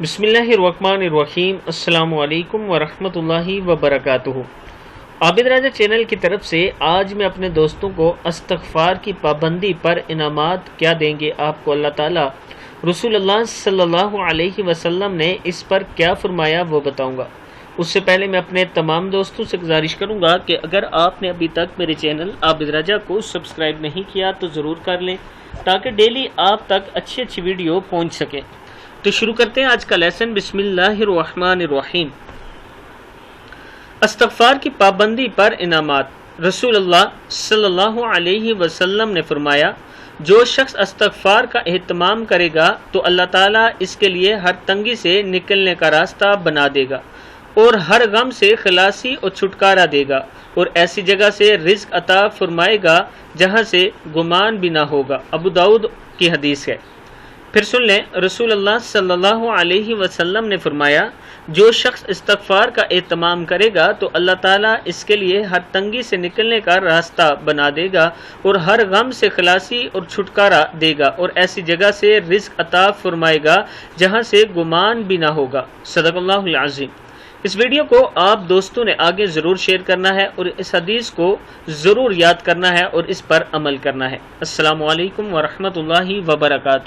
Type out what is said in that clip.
بسم اللہ الرحمن الرحیم۔ السلام علیکم ورحمۃ اللہ وبرکاتہ۔ عابد راجہ چینل کی طرف سے آج میں اپنے دوستوں کو استغفار کی پابندی پر انعامات کیا دیں گے آپ کو اللہ تعالیٰ، رسول اللہ صلی اللہ علیہ وسلم نے اس پر کیا فرمایا وہ بتاؤں گا۔ اس سے پہلے میں اپنے تمام دوستوں سے گزارش کروں گا کہ اگر آپ نے ابھی تک میرے چینل عابد راجہ کو سبسکرائب نہیں کیا تو ضرور کر لیں تاکہ ڈیلی آپ تک اچھی ویڈیو پہنچ سکیں۔ تو شروع کرتے ہیں آج کا لیسن۔ بسم اللہ الرحمن الرحیم۔ استغفار کی پابندی پر انعامات۔ رسول اللہ صلی اللہ علیہ وسلم نے فرمایا، جو شخص استغفار کا اہتمام کرے گا تو اللہ تعالیٰ اس کے لیے ہر تنگی سے نکلنے کا راستہ بنا دے گا اور ہر غم سے خلاصی اور چھٹکارا دے گا، اور ایسی جگہ سے رزق عطا فرمائے گا جہاں سے گمان بھی نہ ہوگا۔ ابو داؤد کی حدیث ہے۔ پھر سن لیں، رسول اللہ صلی اللہ علیہ وسلم نے فرمایا، جو شخص استغفار کا اہتمام کرے گا تو اللہ تعالیٰ اس کے لیے ہر تنگی سے نکلنے کا راستہ بنا دے گا اور ہر غم سے خلاصی اور چھٹکارا دے گا، اور ایسی جگہ سے رزق عطا فرمائے گا جہاں سے گمان بھی نہ ہوگا۔ صدق اللہ العظیم۔ اس ویڈیو کو آپ دوستوں نے آگے ضرور شیئر کرنا ہے اور اس حدیث کو ضرور یاد کرنا ہے اور اس پر عمل کرنا ہے۔ السلام علیکم ورحمۃ اللہ وبرکاتہ۔